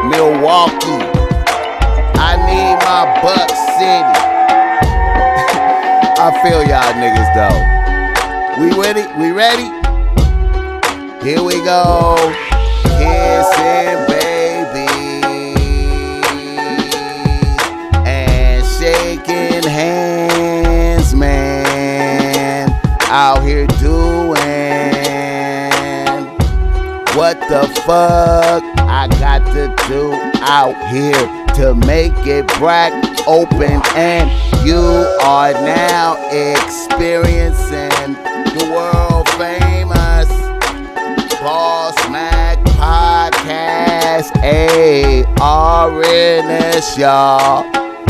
Milwaukee. I need my Buck City. I feel y'all niggas though. We ready? We ready? Here we go. Kissing babies and shaking hands, man. Out here doing what the fuck I got to do out here to make it crack open, and you are now experiencing the world famous Bossmack podcast. A-R-N-S, y'all.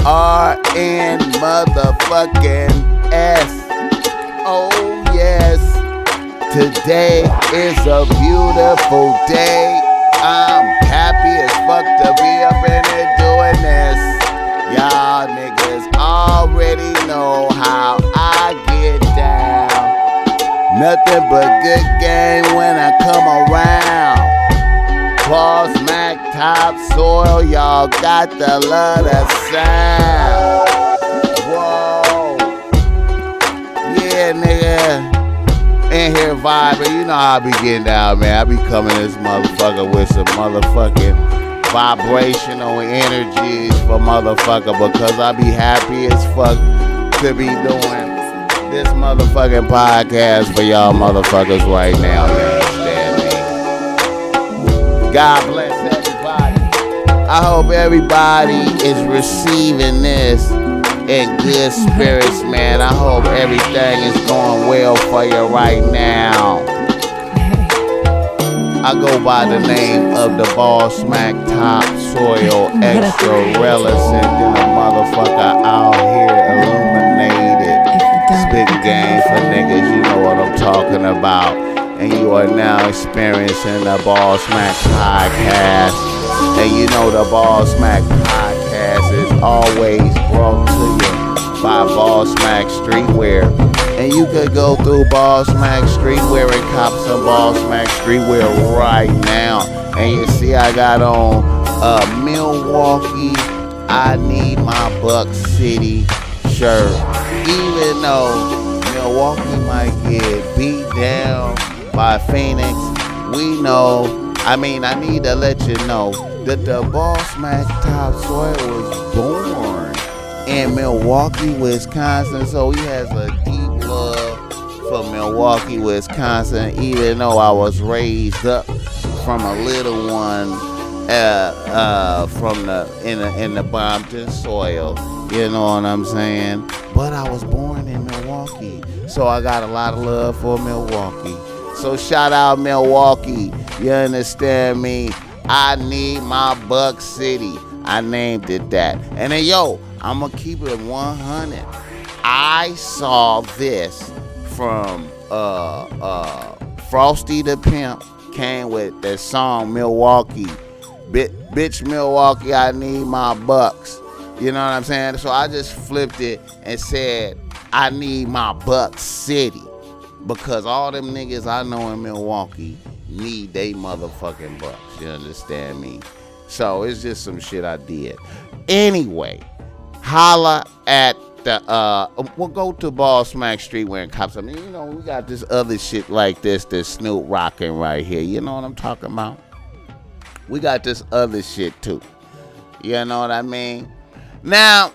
R-N motherfucking S. Oh yes. Today is a beautiful day. I'm happy as fuck to be up in here doing this. Y'all niggas already know how I get down. Nothing but good game when I come around. Bossmack topsoil, y'all got to love the sound. Whoa. Yeah, nigga. In here vibing, you know how I be getting down, man. I be coming this motherfucker with some motherfucking vibrational energies for motherfucker, because I be happy as fuck to be doing this motherfucking podcast for y'all motherfuckers right now, man. Understand me? God bless everybody. I hope everybody is receiving this in good spirits, man. I hope everything is going well for you right now. I go by the name of the Bossmack Topsoil Extra Relicent, and a motherfucker out here illuminated. Spitting game for niggas, you know what I'm talking about. And you are now experiencing the Bossmack podcast. And you know the Bossmack podcast is always brought to you by Bossmack Streetwear. And you could go through Bossmack Streetwear and cop some Bossmack Streetwear right now. And you see I got on Milwaukee, I need my Buck City shirt. Even though Milwaukee might get beat down by Phoenix, we know, I need to let you know that the Bossmack Topsoil was born in Milwaukee, Wisconsin. So he has a deep love for Milwaukee, Wisconsin, even though I was raised up from a little one in the Brompton soil. You know what I'm saying? But I was born in Milwaukee, so I got a lot of love for Milwaukee. So shout out Milwaukee, you understand me? I need my Buck City. I named it that. And then yo, I'm gonna keep it 100. I saw this from Frosty the Pimp, came with the song Milwaukee. Bitch Milwaukee, I need my bucks. You know what I'm saying? So I just flipped it and said, I need my Buck City. Because all them niggas I know in Milwaukee need they motherfucking bucks. You understand me? So it's just some shit I did. Anyway, holla at the, we'll go to Bossmack Streetwear and cop something. You know, we got this other shit like this Snoop rocking right here. You know what I'm talking about? We got this other shit too. You know what I mean? Now,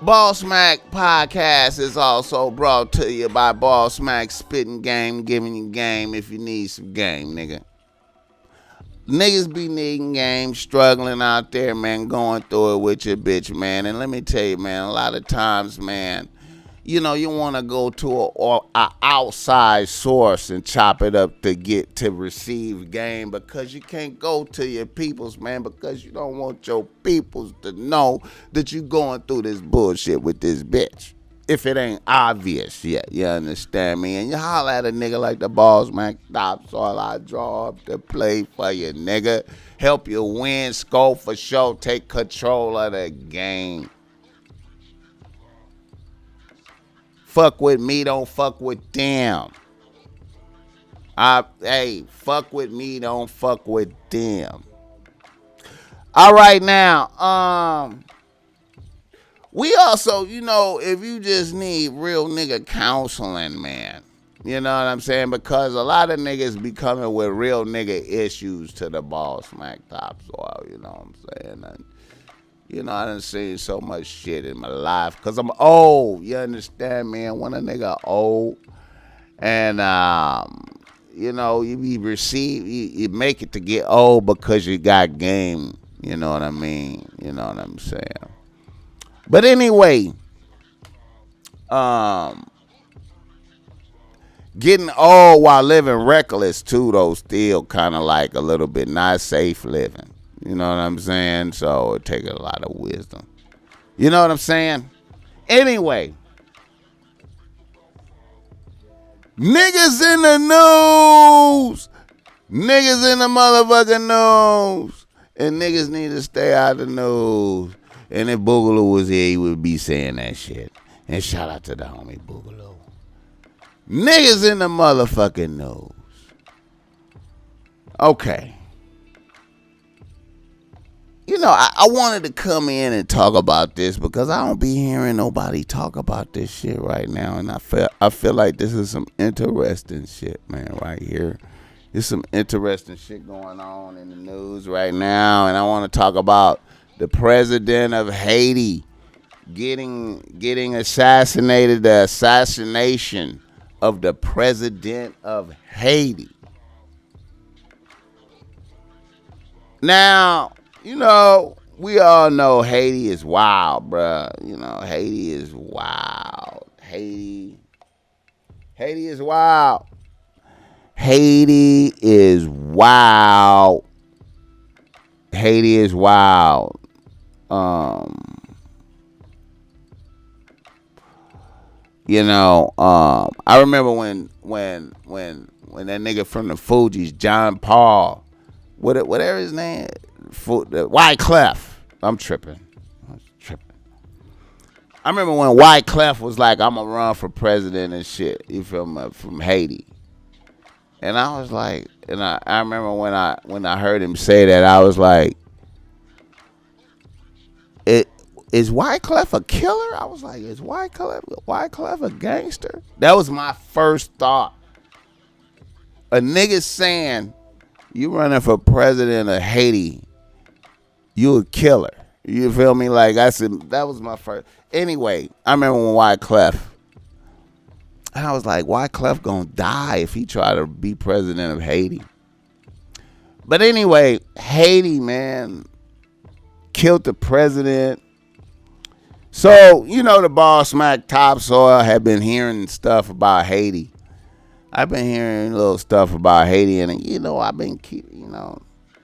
Bossmack podcast is also brought to you by Bossmack Spitting Game, giving you game if you need some game, nigga. Niggas be needing game, struggling out there, man, going through it with your bitch, man. And let me tell you, man, a lot of times, man, you know, you want to go to a outside source and chop it up to receive game, because you can't go to your peoples, man, because you don't want your peoples to know that you going through this bullshit with this bitch. If it ain't obvious yet, you understand me? And you holler at a nigga like the Bossmack Topsoil, I draw up to play for you, nigga. Help you win, score for sure, take control of the game. Fuck with me, don't fuck with them. Hey, fuck with me, don't fuck with them. All right, now, we also, if you just need real nigga counseling, man, you know what I'm saying? Because a lot of niggas be coming with real nigga issues to the Bossmack topsoil, you know what I'm saying? And, I done seen so much shit in my life because I'm old. You understand, man? When a nigga old and, you be received, you make it to get old because you got game. You know what I mean? You know what I'm saying? But anyway, getting old while living reckless too, though, still kind of like a little bit not safe living. You know what I'm saying? So it takes a lot of wisdom. You know what I'm saying? Anyway, niggas in the news. Niggas in the motherfucking news. And niggas need to stay out of the news. And if Boogaloo was here, he would be saying that shit. And shout out to the homie Boogaloo. Niggas in the motherfucking news. Okay. I wanted to come in and talk about this because I don't be hearing nobody talk about this shit right now. And I feel like this is some interesting shit, man, right here. There's some interesting shit going on in the news right now. And I want to talk about the president of Haiti getting assassinated, the assassination of the president of Haiti. Now, we all know Haiti is wild, bruh. Haiti is wild. Haiti is wild. Haiti is wild. Haiti is wild. I remember when that nigga from the Fugees, John Paul, whatever his name, Wyclef. I'm tripping. I remember when Wyclef was like, "I'm gonna run for president and shit." You feel me? From Haiti, and I was like, and I remember when I heard him say that, I was like, Is Wyclef a killer? I was like, is Wyclef a gangster? That was my first thought. A nigga saying, you running for president of Haiti, you a killer. You feel me? Like, I said, that was my first. Anyway, I remember when Wyclef, and I was like, Wyclef gonna die if he try to be president of Haiti. But anyway, Haiti, man, killed the president. So, the Bossmack topsoil had been hearing stuff about Haiti. I've been hearing little stuff about Haiti, and I've been keeping,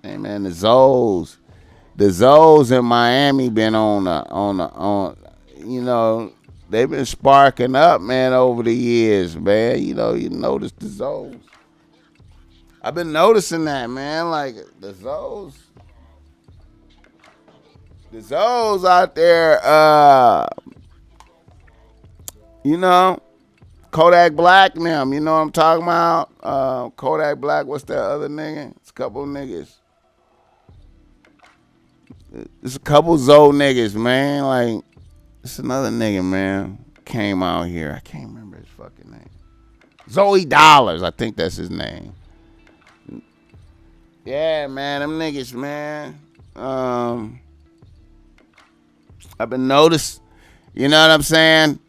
hey man, the Zoes in Miami been on, they've been sparking up, man, over the years, man. You notice the Zoes. I've been noticing that, man, like the Zoes out there, Kodak Black and them, you know what I'm talking about? Kodak Black, what's that other nigga? It's a couple niggas. It's a couple Zoe niggas, man. Like, it's another nigga, man, came out here. I can't remember his fucking name. Zoe Dollars, I think that's his name. Yeah, man, them niggas, man. I've been noticed, you know what I'm saying?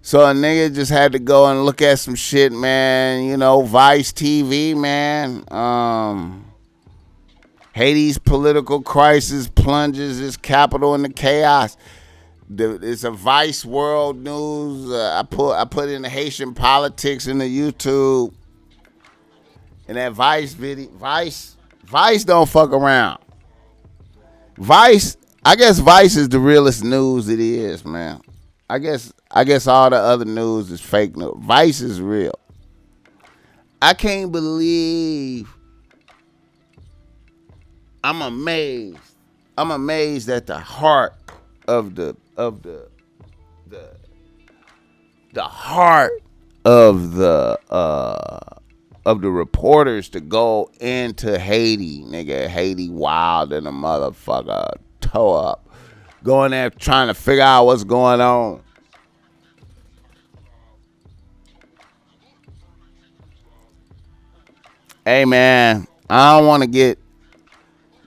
So a nigga just had to go and look at some shit, man. Vice TV, man. Haiti's political crisis plunges its capital into chaos. It's a Vice World News. I put in the Haitian politics in the YouTube. And that Vice video, Vice don't fuck around. I guess Vice is the realest news it is, man. I guess all the other news is fake news. Vice is real. I can't believe. I'm amazed. I'm amazed at the heart of the heart of the of the reporters to go into Haiti, nigga. Haiti wild and a motherfucker, toe up, going there trying to figure out what's going on. Hey man, I don't want to get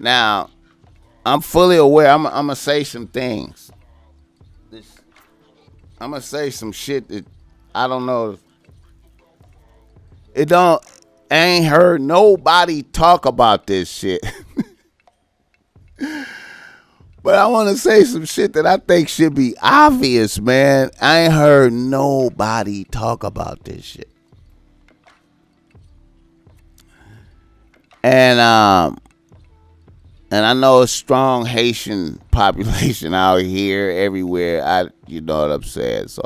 now. I'm fully aware. I'm gonna say some things. I'm gonna say some shit that I don't know. It don't. I ain't heard nobody talk about this shit. But I want to say some shit that I think should be obvious, man. I ain't heard nobody talk about this shit. And I know a strong Haitian population out here everywhere. You know what I'm saying? So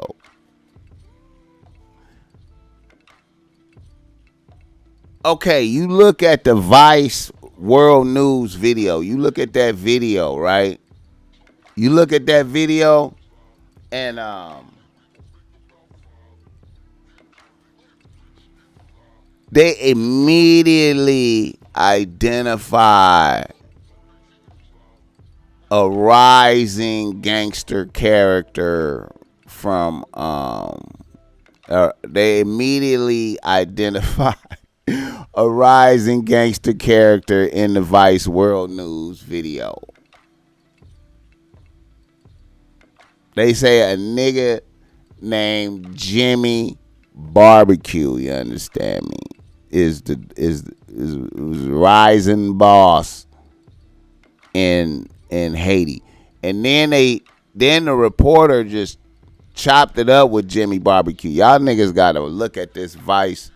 okay, you look at the Vice World News video. You look at that video, right? You look at that video, and they immediately identify a rising gangster character from they immediately identify a rising gangster character in the Vice World News video. They say a nigga named Jimmy Barbecue, you understand me, is rising boss in Haiti. And then the reporter just chopped it up with Jimmy Barbecue. Y'all niggas gotta look at this Vice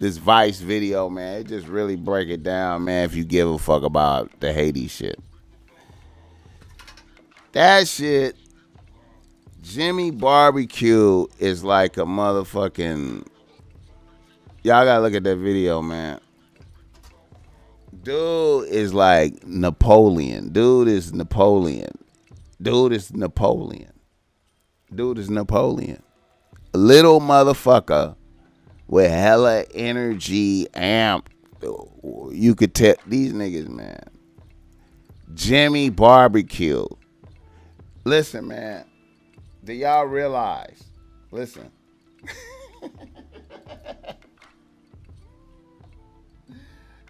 video, man. It just really break it down, man, if you give a fuck about the Haiti shit. That shit, Jimmy Barbecue is like a motherfucking. Y'all gotta look at that video, man. Dude is like Napoleon. Dude is Napoleon. A little motherfucker with hella energy, amp. You could tell these niggas, man. Jimmy Barbecue. Listen, man. Do y'all realize? Listen.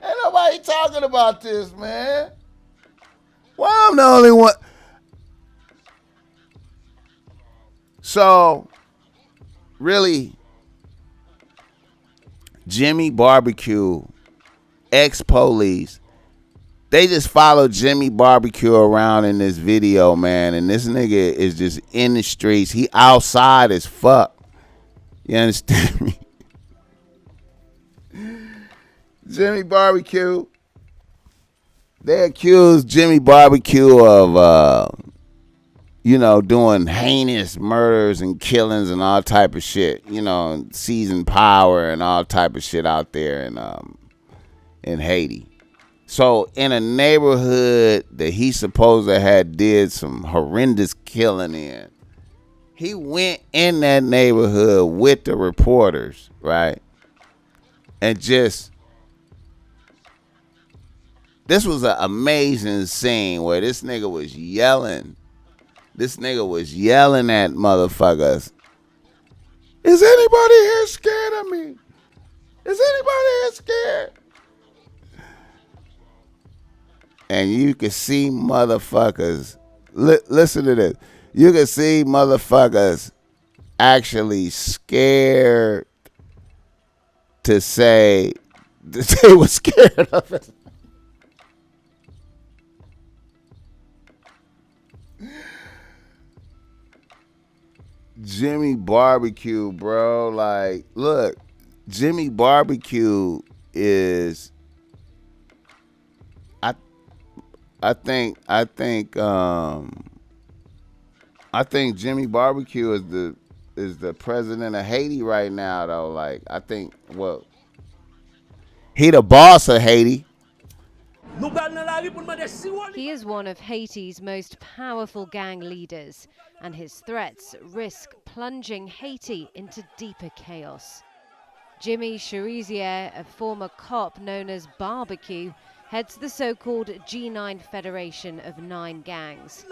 Ain't nobody talking about this, man. Why I'm the only one? So, really, Jimmy Barbecue, ex-police, they just follow Jimmy Barbecue around in this video, man. And this nigga is just in the streets. He outside as fuck. You understand me? Jimmy Barbecue. They accused Jimmy Barbecue of, doing heinous murders and killings and all type of shit. Seizing power and all type of shit out there in Haiti. So in a neighborhood that he supposedly had did some horrendous killing in, he went in that neighborhood with the reporters, right? And this was an amazing scene where this nigga was yelling. This nigga was yelling at motherfuckers. Is anybody here scared of me? Is anybody here scared? And you can see motherfuckers. Listen to this. You can see motherfuckers actually scared to say that they were scared of it. Jimmy Barbecue, bro. Like, look, Jimmy Barbecue is. I think Jimmy Barbecue is the president of Haiti right now, though. Like, I think he the boss of Haiti. He is one of Haiti's most powerful gang leaders, and his threats risk plunging Haiti into deeper chaos. Jimmy Cherizier, a former cop known as Barbecue, heads the so-called G9 Federation of 9 gangs.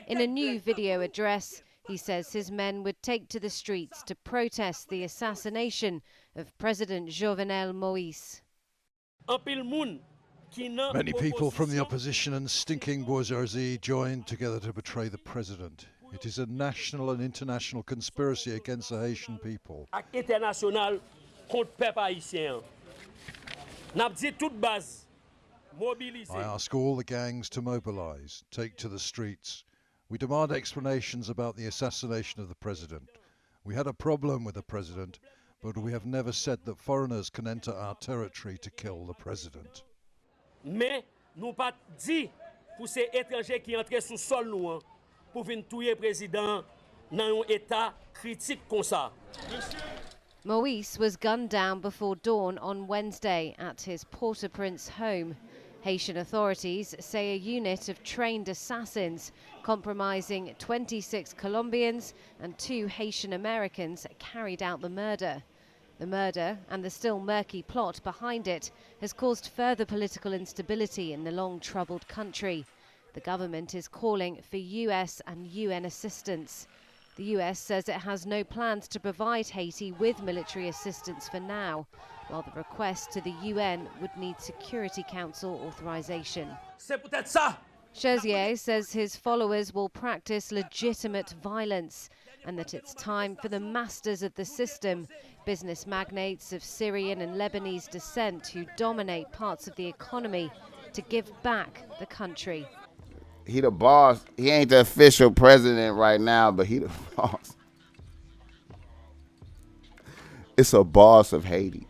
In a new video address, he says his men would take to the streets to protest the assassination of President Jovenel Moïse. Many people from the opposition and stinking bourgeoisie joined together to betray the president. It is a national and international conspiracy against the Haitian people. International contre peuple haïtien. N'a dit toute base. I ask all the gangs to mobilize, take to the streets. We demand explanations about the assassination of the president. We had a problem with the president, but we have never said that foreigners can enter our territory to kill the president. Mais nous pas dit pour ces étrangers qui entrent sous sol nous pour venir tuer président dans un état critique comme ça. Moïse was gunned down before dawn on Wednesday at his Port-au-Prince home. Haitian authorities say a unit of trained assassins comprising 26 Colombians and 2 Haitian Americans carried out the murder. The murder and the still murky plot behind it has caused further political instability in the long-troubled country. The government is calling for US and UN assistance. The US says it has no plans to provide Haiti with military assistance for now, while the request to the UN would need Security Council authorization. Cherizier says his followers will practice legitimate violence and that it's time for the masters of the system, business magnates of Syrian and Lebanese descent who dominate parts of the economy, to give back the country. He the boss. He ain't the official president right now, but he the boss. It's a boss of Haiti.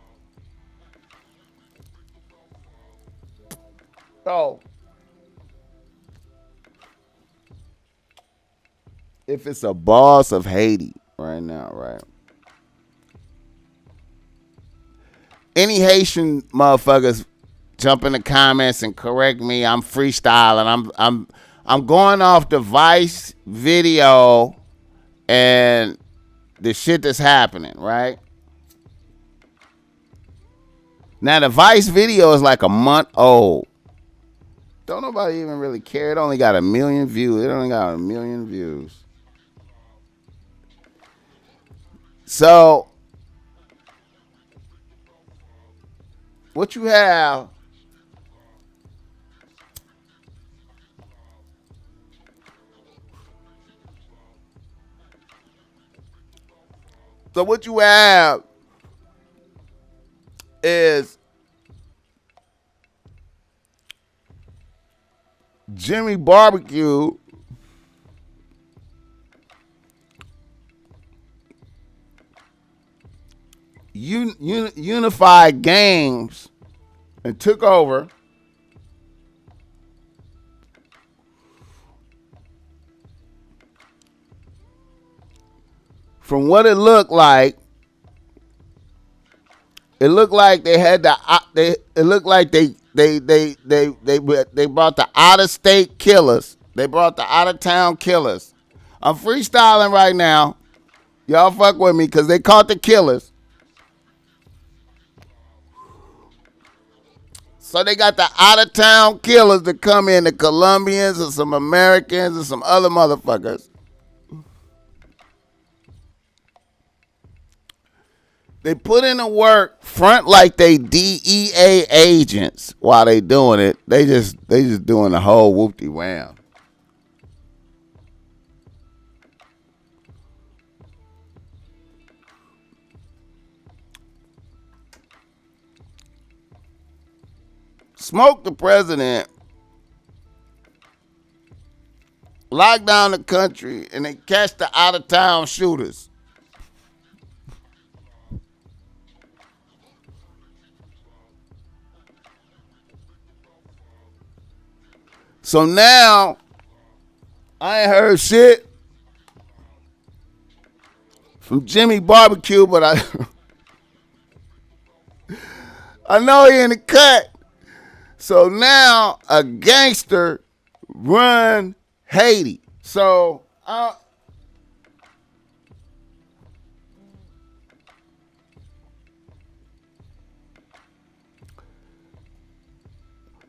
Oh. If it's a boss of Haiti right now, right? Any Haitian motherfuckers jump in the comments and correct me. I'm freestyling. I'm going off the Vice video and the shit that's happening, right? Now the Vice video is like a month old. Don't nobody even really care. It only got 1 million views. It only got 1 million views. So what you have is Jimmy Barbecue unified gangs and took over from what it looked like. It looked like they had the it looked like they brought the out of state killers. They brought the out of town killers. I'm freestyling right now. Y'all fuck with me because they caught the killers. So they got the out-of-town killers to come in, the Colombians and some Americans and some other motherfuckers. They put in the work, front like they DEA agents while they doing it. They just doing the whole whoop-de-wham. Smoke the president, lock down the country, and they catch the out-of-town shooters. So now, I ain't heard shit from Jimmy Barbecue, but I know he in the cut. So now a gangster run Haiti. So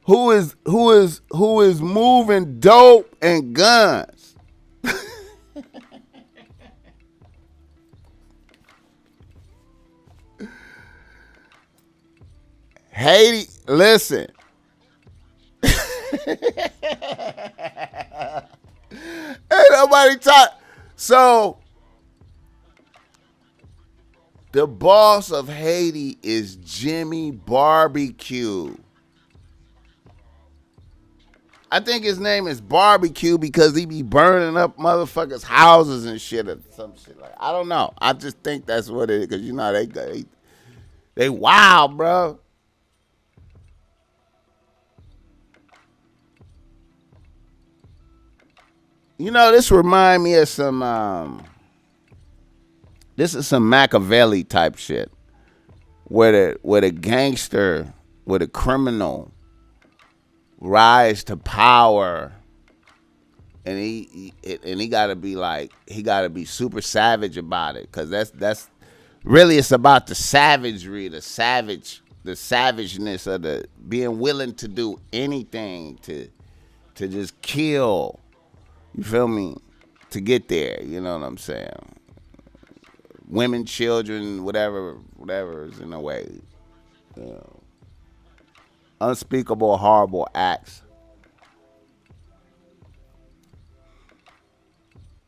who is moving dope and guns. Haiti, listen. Ain't nobody talk. So the boss of Haiti is Jimmy Barbecue. I think his name is Barbecue because he be burning up motherfuckers' houses and shit or some shit like. I don't know. I just think that's what it is because you know they wild, bro. You know, this remind me of some. This is some Machiavelli type shit, where the gangster, where the criminal rise to power, and he gotta be like he gotta be super savage about it, cause that's really it's about the savagery, the savageness of the being willing to do anything to just kill. You feel me? To get there, you know what I'm saying? Women, children, whatever is in the way. You know. Unspeakable, horrible acts.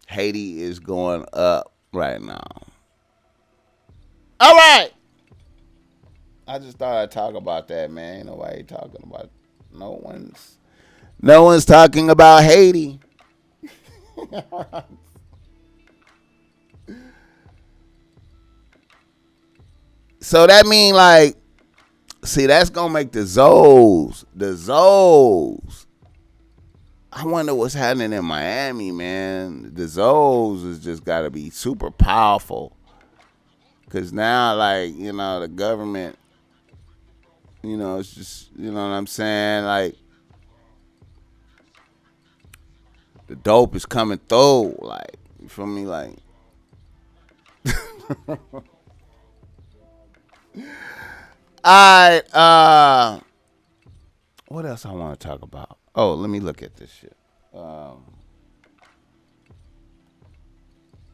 Haiti is going up right now. All right. I just thought I'd talk about that, man. Ain't nobody talking about it. No one's talking about Haiti. So that mean like, see, that's gonna make the Zoes. I wonder what's happening in Miami, man. The Zoes has just gotta be super powerful. Cause now, like, you know, the government, you know, it's just, you know what I'm saying? Like, the dope is coming through. Like, you feel me? Like, all right, what else I want to talk about? Oh, let me look at this shit. You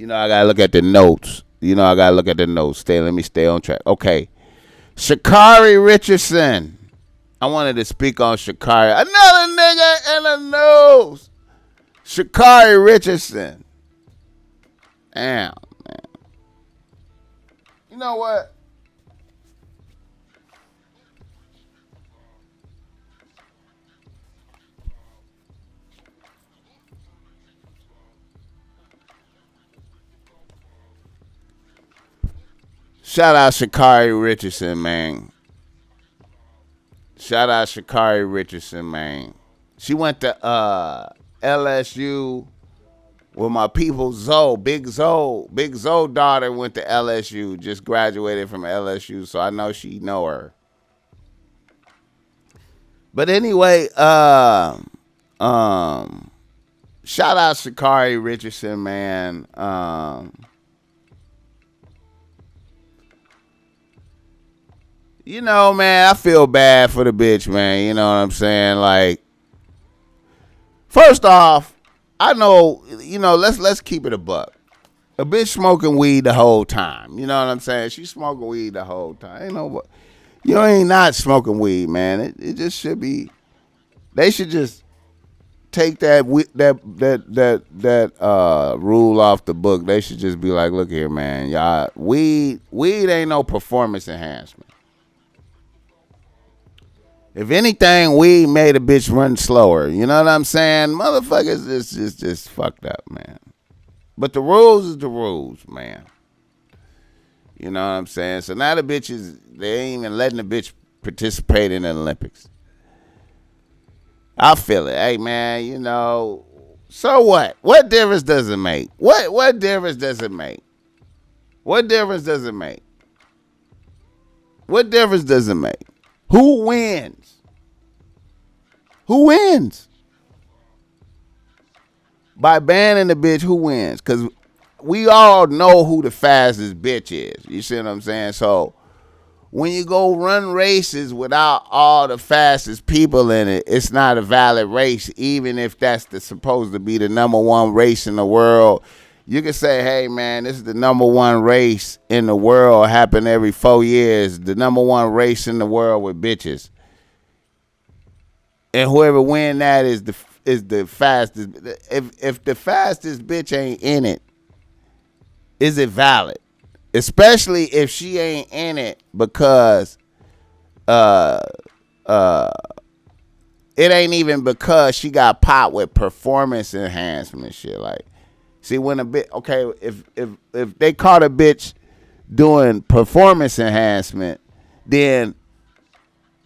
know, I gotta look at the notes. Let me stay on track. Okay. Sha'Carri Richardson. I wanted to speak on Sha'Carri. Another nigga in the news. Sha'Carri Richardson. Damn, man. You know what? Shout out Sha'Carri Richardson, man. She went to LSU with my people Zoe. Big Zoe daughter went to LSU. Just graduated from LSU, so I know she know her. But anyway, shout out Sha'Carri Richardson, man. You know, man, I feel bad for the bitch, man. You know what I'm saying? Like, first off, I know, you know, let's keep it a buck. A bitch smoking weed the whole time. You know what I'm saying? She's smoking weed the whole time. Ain't no, you ain't not smoking weed, man. It just should be. They should just take that rule off the book. They should just be like, look here, man, y'all, weed ain't no performance enhancement. If anything, weed made a bitch run slower. You know what I'm saying? Motherfuckers just fucked up, man. But the rules is the rules, man. You know what I'm saying? So now the bitches, they ain't even letting the bitch participate in the Olympics. I feel it. Hey, man, you know, so what? What difference does it make? What difference does it make? What difference does it make? What difference does it make? Who wins? Who wins? By banning the bitch, who wins? Because we all know who the fastest bitch is. You see what I'm saying? So when you go run races without all the fastest people in it, it's not a valid race, even if that's supposed to be the number one race in the world. You can say, hey, man, this is the number one race in the world, happen every 4 years, the number one race in the world with bitches. And whoever win that is the fastest. If the fastest bitch ain't in it, is it valid? Especially if she ain't in it because it ain't even because she got popped with performance enhancement shit. Like, see, when a bitch, okay, if they caught a bitch doing performance enhancement, then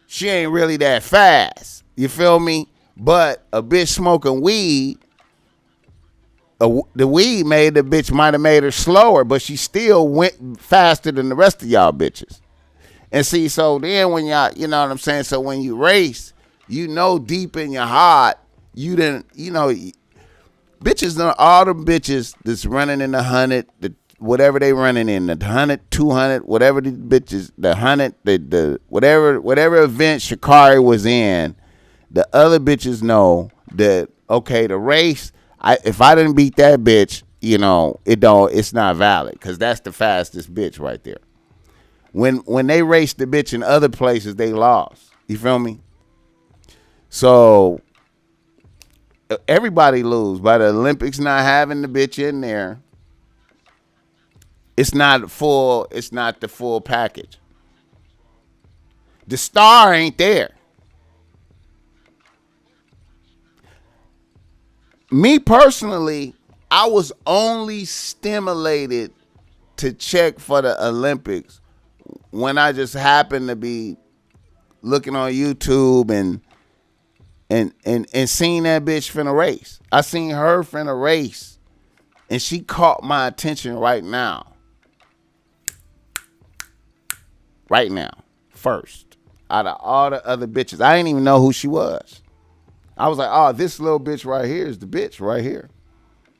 she ain't really that fast. You feel me? But a bitch smoking weed, the weed made the bitch might have made her slower, but she still went faster than the rest of y'all bitches. And see, so then when y'all, you know what I'm saying? So when you race, you know deep in your heart, you didn't, you know, bitches, all them bitches that's running in the 100, whatever they running in, the 100, 200, whatever the bitches, the 100, the whatever event Sha'Carri was in, the other bitches know that, okay, the race, if I didn't beat that bitch, you know, it's not valid because that's the fastest bitch right there. When they raced the bitch in other places, they lost. You feel me? So everybody lose. By the Olympics not having the bitch in there, it's not the full package. The star ain't there. Me personally, I was only stimulated to check for the Olympics when I just happened to be looking on YouTube and seen that bitch finna race. I seen her finna race, and she caught my attention right now. Right now, first. Out of all the other bitches, I didn't even know who she was. I was like, oh, this little bitch right here is the bitch right here.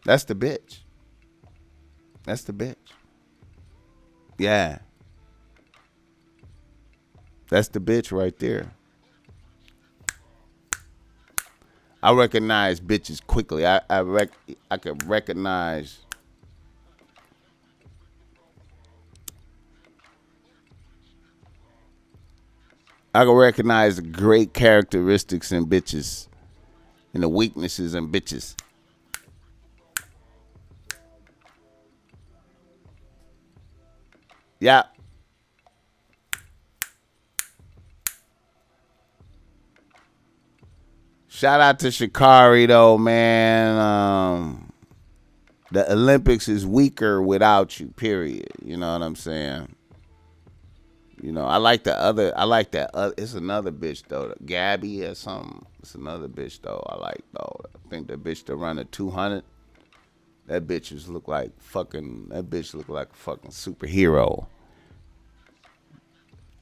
That's the bitch. That's the bitch. Yeah. That's the bitch right there. I recognize bitches quickly. I could recognize. I can recognize the great characteristics in bitches and the weaknesses in bitches. Yeah. Shout out to Sha'Carri though, man. The Olympics is weaker without you, period. You know what I'm saying? You know, I like that other, it's another bitch though, Gabby or something. It's another bitch though I like though. I think the bitch that run a 200, that bitch look like a fucking superhero.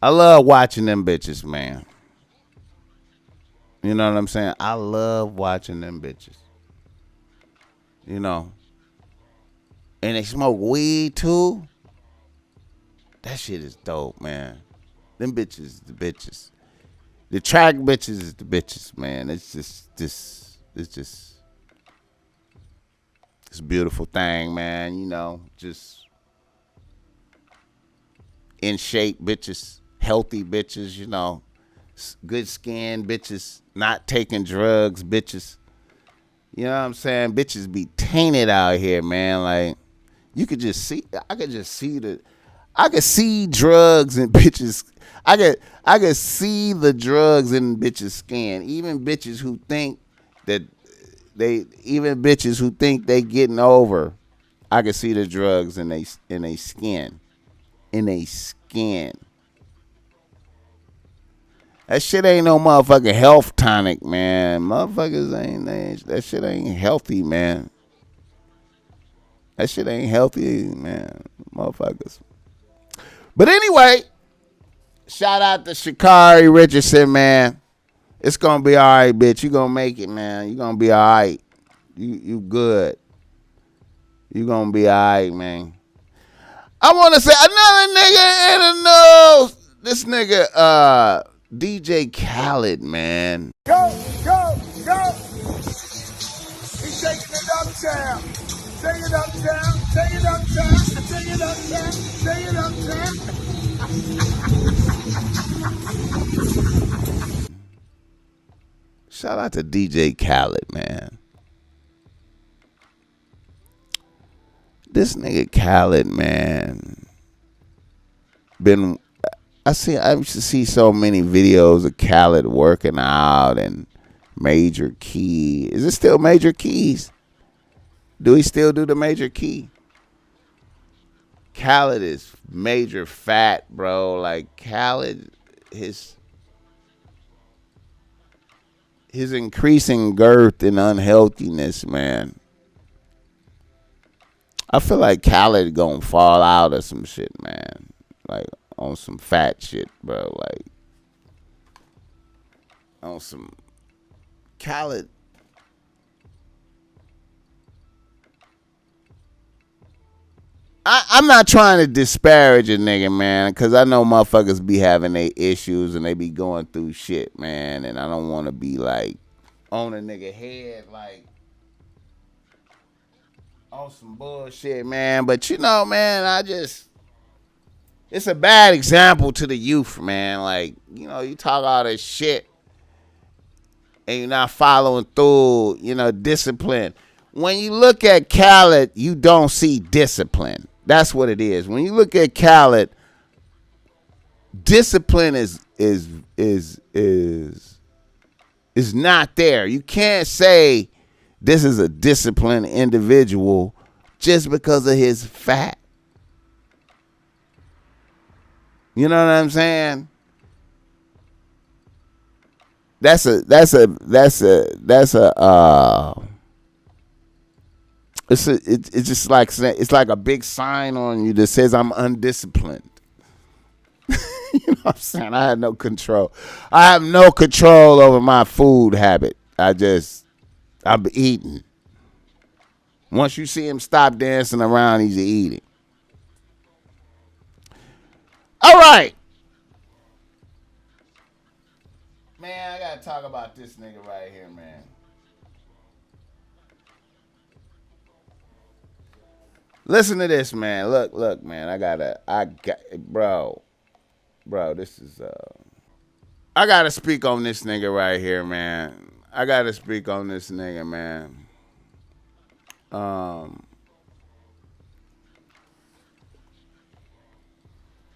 I love watching them bitches, man. You know what I'm saying? I love watching them bitches. You know. And they smoke weed too. That shit is dope, man. Them bitches, the bitches. The track bitches is the bitches, man. It's a beautiful thing, man. You know, just in shape bitches, healthy bitches, you know, good skin bitches, not taking drugs bitches. You know what I'm saying? Bitches be tainted out here, man. Like, you could just see, I could see drugs in bitches. I could see the drugs in bitches' skin. Even bitches who think they getting over, I could see the drugs in they skin. In they skin. That shit ain't no motherfucking health tonic, man. That shit ain't healthy, man. That shit ain't healthy, man. Motherfuckers. But anyway, shout out to Sha'Carri Richardson, man. It's gonna be all right, bitch. You gonna make it, man. You gonna be all right. You good. You gonna be all right, man. I want to say another nigga in the news. This nigga, DJ Khaled, man. Go, go, go. He's taking it uptown. Take it uptown. Take it uptown. Take it uptown. Take it uptown. Shout out to DJ Khaled, man. This nigga Khaled, man. I used to see so many videos of Khaled working out and Major Key. Is it still Major Keys? Do he still do the Major Key? Khaled is major fat, bro. Like Khaled, his increasing girth and unhealthiness, man. I feel like Khaled gonna fall out of some shit, man. Like on some fat shit, bro. Like on some Khaled. I'm not trying to disparage a nigga, man, because I know motherfuckers be having their issues and they be going through shit, man, and I don't want to be like on a nigga head like on some bullshit, man. But you know, man, it's a bad example to the youth, man. Like, you know, you talk all this shit and you're not following through, you know, discipline. When you look at Khaled, you don't see discipline. That's what it is. When you look at Khaled, discipline is not there. You can't say this is a disciplined individual just because of his fat. You know what I'm saying? It's just like, it's like a big sign on you that says I'm undisciplined. You know what I'm saying? I have no control. I have no control over my food habit. I'm eating. Once you see him stop dancing around, he's eating. All right. Man, I gotta talk about this nigga right here, man. Listen to this, man. Look, man. Bro, this is, I gotta speak on this nigga right here, man.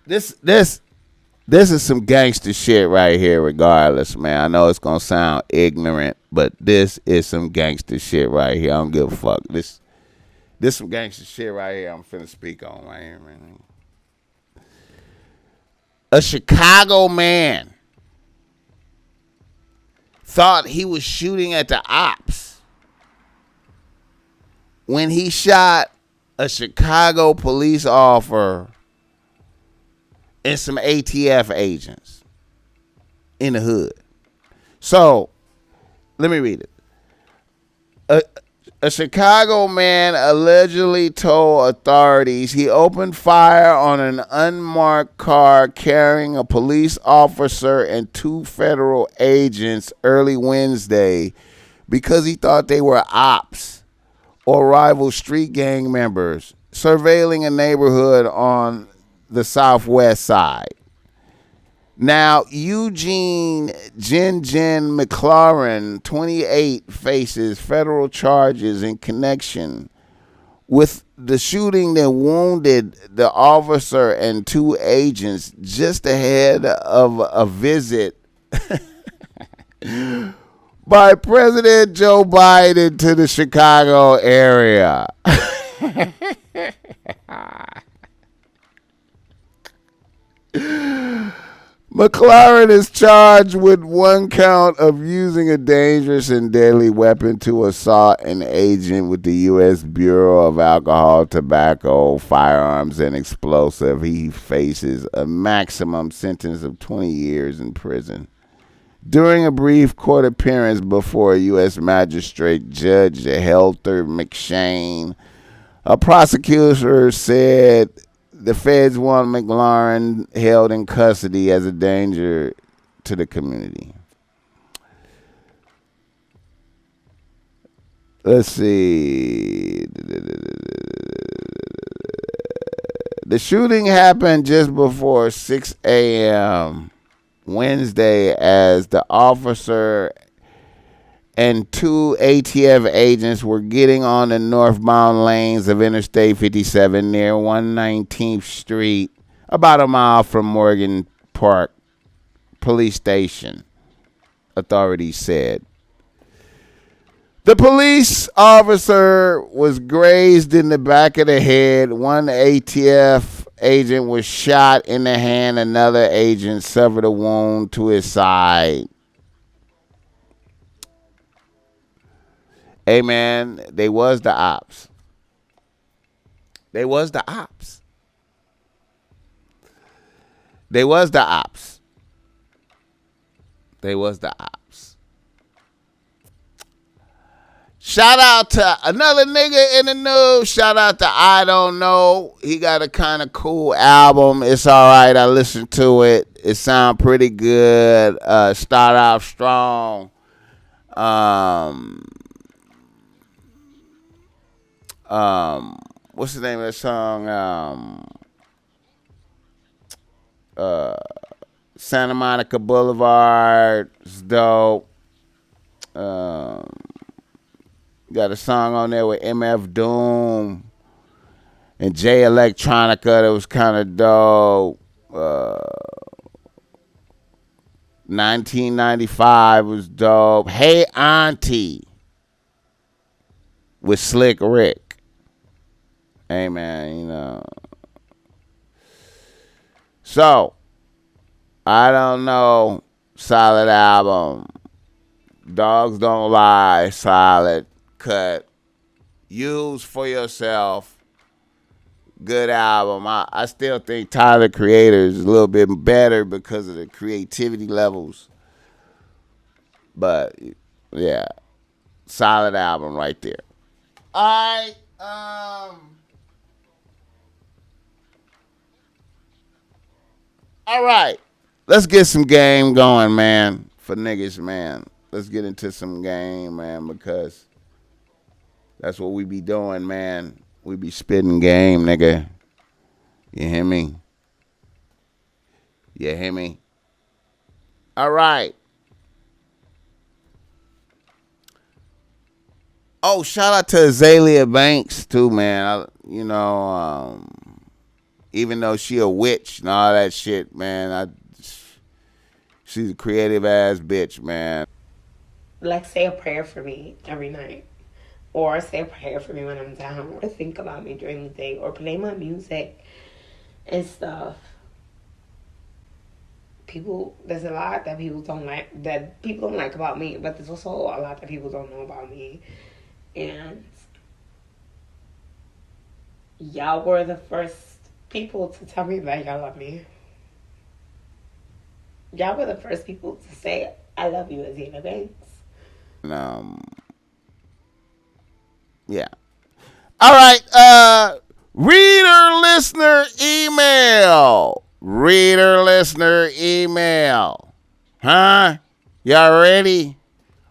This is some gangster shit right here, regardless, man. I know it's gonna sound ignorant, but this is some gangster shit right here. I don't give a fuck. This some gangster shit right here I'm finna speak on right here, man. A Chicago man thought he was shooting at the ops when he shot a Chicago police officer and some ATF agents in the hood. So, let me read it. A Chicago man allegedly told authorities he opened fire on an unmarked car carrying a police officer and 2 federal agents early Wednesday because he thought they were ops or rival street gang members surveilling a neighborhood on the southwest side. Now, Eugene Jen McLaurin, 28, faces federal charges in connection with the shooting that wounded the officer and 2 agents just ahead of a visit by President Joe Biden to the Chicago area. McLaren is charged with 1 count of using a dangerous and deadly weapon to assault an agent with the U.S. Bureau of Alcohol, Tobacco, Firearms, and Explosive. He faces a maximum sentence of 20 years in prison. During a brief court appearance before a U.S. magistrate Judge Helter McShane, a prosecutor said The feds want McLaurin held in custody as a danger to the community. Let's see. The shooting happened just before 6 a.m. Wednesday as the officer and two ATF agents were getting on the northbound lanes of Interstate 57 near 119th Street, about a mile from Morgan Park Police Station, authorities said. The police officer was grazed in the back of the head. One ATF agent was shot in the hand. Another agent suffered a wound to his side. Hey, man, they was the ops. They was the ops. They was the ops. They was the ops. Shout out to another nigga in the news. Shout out to I Don't Know. He got a kind of cool album. It's all right. I listened to it. It sound pretty good. Start off strong. What's the name of that song? Santa Monica Boulevard. It's dope. Got a song on there with MF Doom and Jay Electronica that was kind of dope. 1995 was dope. Hey Auntie with Slick Rick. Hey man, you know. So, I Don't Know. Solid album. Dogs Don't Lie. Solid. Cut. Use for yourself. Good album. I still think Tyler the Creator is a little bit better because of the creativity levels. But yeah, solid album right there. All right. Let's get some game going, man. For niggas, man. Let's get into some game, man, because that's what we be doing, man. We be spitting game, nigga. You hear me? You hear me? All right. Oh, shout out to Azalea Banks, too, man. Even though she a witch and all that shit, man, she's a creative-ass bitch, man. Like, say a prayer for me every night. Or say a prayer for me when I'm down. Or think about me during the day. Or play my music and stuff. There's a lot that people don't like about me. But there's also a lot that people don't know about me. And y'all were the first people to tell me that y'all love me. Y'all were the first people to say, I love you, Azalea Banks. Yeah. All right. Reader listener email. Huh? Y'all ready?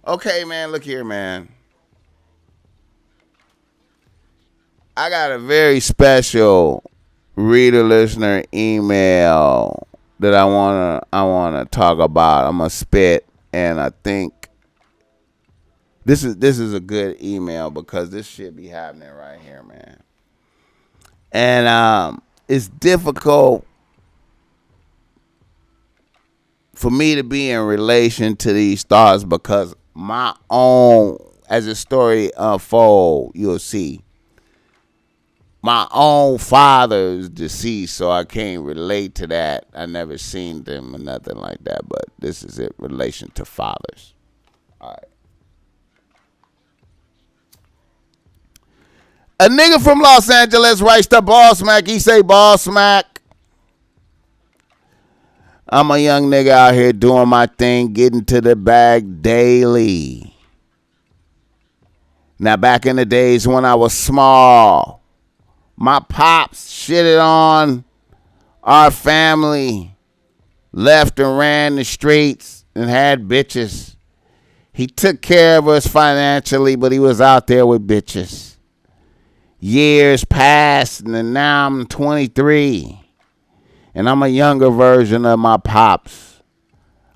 Okay, man. Look here, man. I got a very special reader listener email that I wanna talk about. I'm gonna spit, and I think this is a good email because this shit be happening right here, man. And it's difficult for me to be in relation to these thoughts because my own, as the story unfolds, you'll see. My own father is deceased, so I can't relate to that. I never seen them or nothing like that, but this is in relation to fathers. All right. A nigga from Los Angeles writes to Bossmack. He say, Bossmack, I'm a young nigga out here doing my thing, getting to the bag daily. Now, back in the days when I was small, My pops shitted on our family, left and ran the streets and had bitches. He took care of us financially, but he was out there with bitches. Years passed, and now I'm 23, and I'm a younger version of my pops.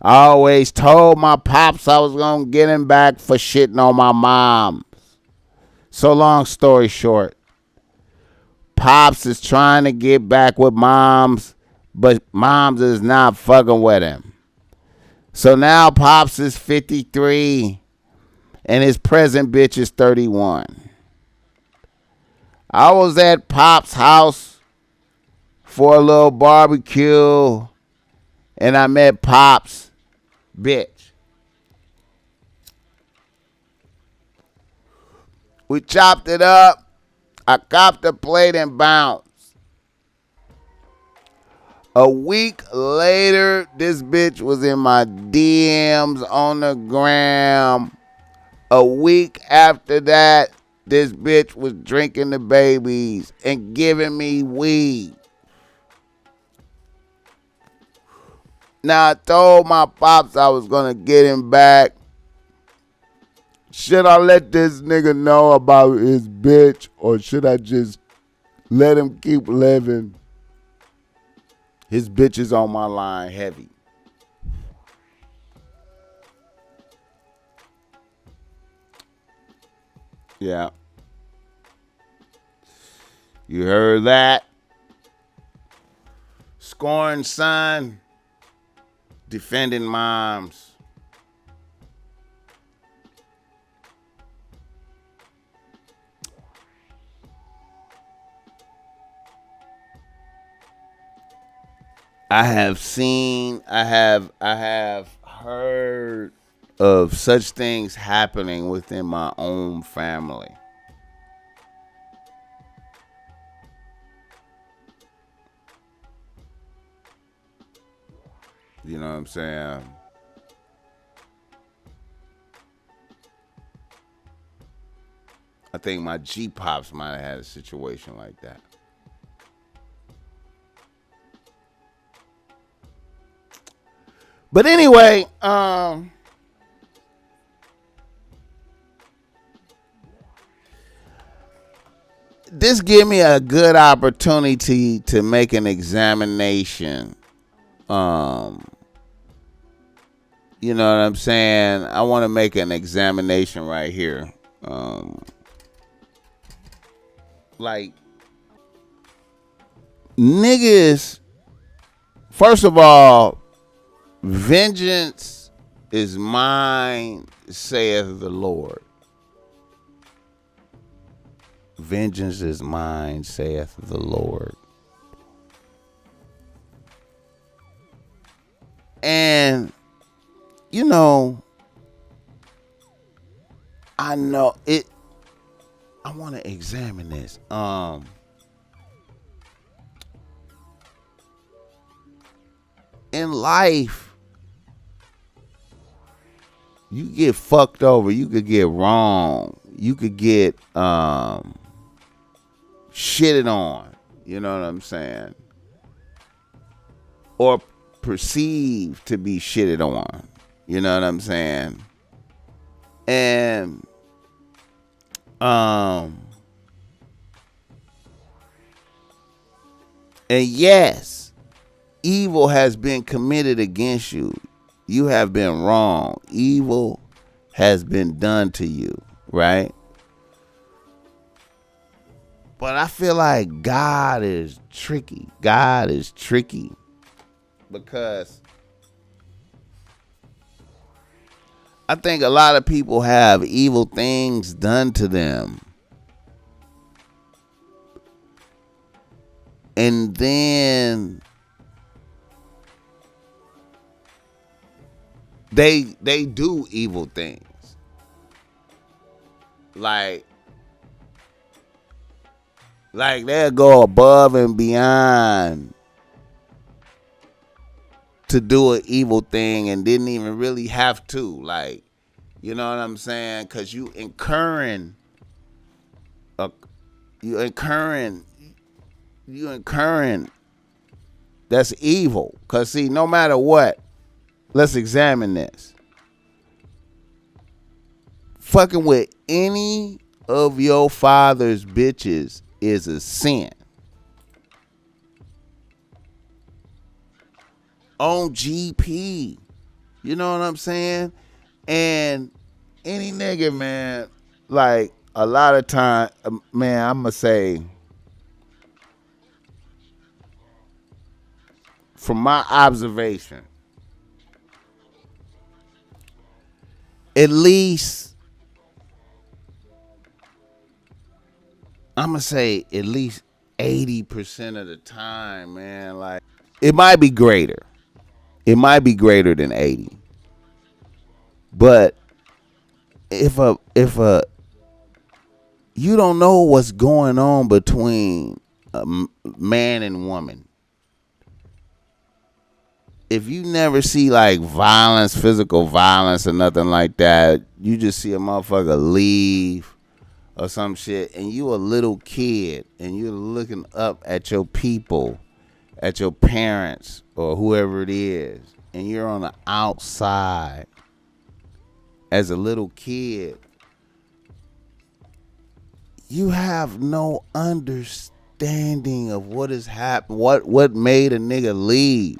I always told my pops I was going to get him back for shitting on my mom. So long story short, Pops is trying to get back with Moms, but Moms is not fucking with him. So now Pops is 53 and his present bitch is 31. I was at Pop's house for a little barbecue and I met Pop's bitch. We chopped it up. I copped a plate and bounced. A week later, this bitch was in my DMs on the gram. A week after that, this bitch was drinking the babies and giving me weed. Now, I told my pops I was going to get him back. Should I let this nigga know about his bitch, or should I just let him keep living? His bitch is on my line heavy. Yeah. You heard that? Scorned son, defending moms. I have heard of such things happening within my own family. You know what I'm saying? I think my G-Pops might have had a situation like that. But anyway, this give me a good opportunity to make an examination. You know what I'm saying? I want to make an examination right here. Like, niggas, first of all, vengeance is mine, saith the Lord. Vengeance is mine, saith the Lord. And, you know, I know it. I want to examine this. In life, you get fucked over. You could get wrong. You could get shitted on. You know what I'm saying? Or perceived to be shitted on. You know what I'm saying? And yes, evil has been committed against you. You have been wrong. Evil has been done to you, right? But I feel like God is tricky. God is tricky because I think a lot of people have evil things done to them. And then they do evil things. Like they'll go above and beyond to do an evil thing and didn't even really have to. Like, you know what I'm saying? Because you incurring you incurring that's evil. Cause see, no matter what, let's examine this. Fucking with any of your father's bitches is a sin. On GP. You know what I'm saying? And any nigga, man, like a lot of time, man, I'm gonna say, from my observation, at least, I'm gonna say at least 80% of the time, man, like it might be greater. It might be greater than 80. But if a you don't know what's going on between a man and woman. If you never see like violence, physical violence or nothing like that, you just see a motherfucker leave or some shit, and you a little kid and you're looking up at your people, at your parents or whoever it is, and you're on the outside as a little kid, you have no understanding of what has happened, what made a nigga leave.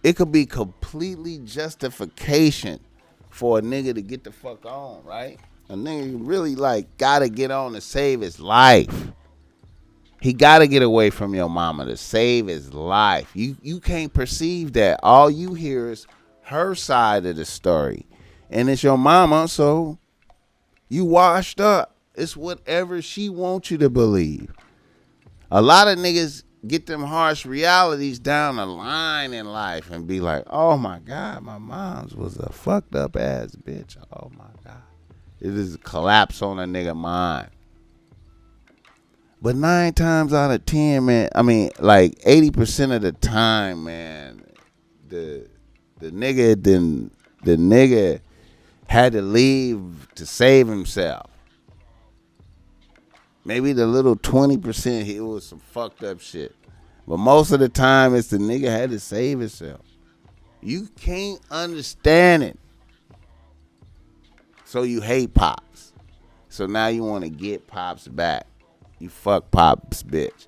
It could be completely justification for a nigga to get the fuck on, right? A nigga really like gotta get on to save his life. He gotta get away from your mama to save his life. You can't perceive that. All you hear is her side of the story. And it's your mama, so you washed up. It's whatever she wants you to believe. A lot of niggas get them harsh realities down the line in life and be like, oh my God, my mom's was a fucked up ass bitch. Oh my God. It is a collapse on a nigga mind. But 9 times out of 10, man, I mean, like 80% of the time, man, the nigga had to leave to save himself. Maybe the little 20% here was some fucked up shit. But most of the time, it's the nigga had to save himself. You can't understand it. So you hate Pops. So now you want to get Pops back. You fuck Pops, bitch.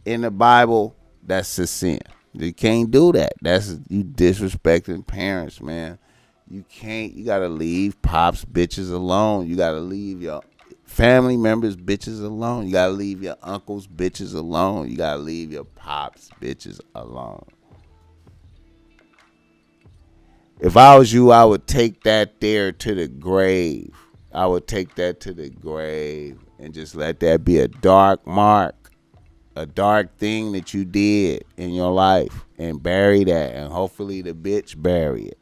In the Bible, that's a sin. You can't do that. That's you disrespecting parents, man. You can't. You gotta leave Pops bitches alone. You gotta leave your family members bitches alone. You gotta leave your uncles bitches alone. You gotta leave your Pops bitches alone. If I was you, I would take that there to the grave. I would take that to the grave and just let that be a dark mark, a dark thing that you did in your life, and bury that. And hopefully the bitch bury it.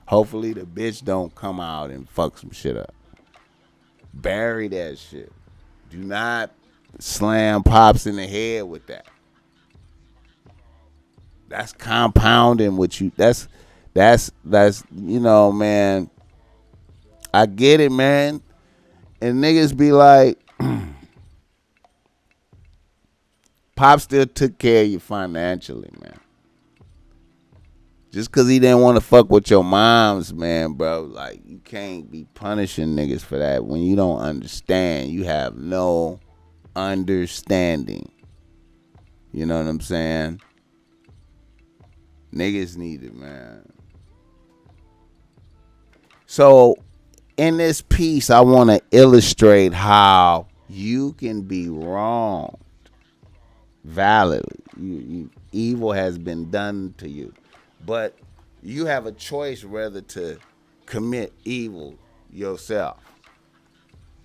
Hopefully the bitch don't come out and fuck some shit up. Bury that shit. Do not slam Pops in the head with that. That's compounding what you. That's you know, man. I get it, man. And niggas be like, Pop still took care of you financially, man. Just because he didn't want to fuck with your moms, man, bro. Like, you can't be punishing niggas for that when you don't understand. You have no understanding. You know what I'm saying? Niggas need it, man. So, in this piece, I want to illustrate how you can be wronged validly. Evil has been done to you. But you have a choice whether to commit evil yourself,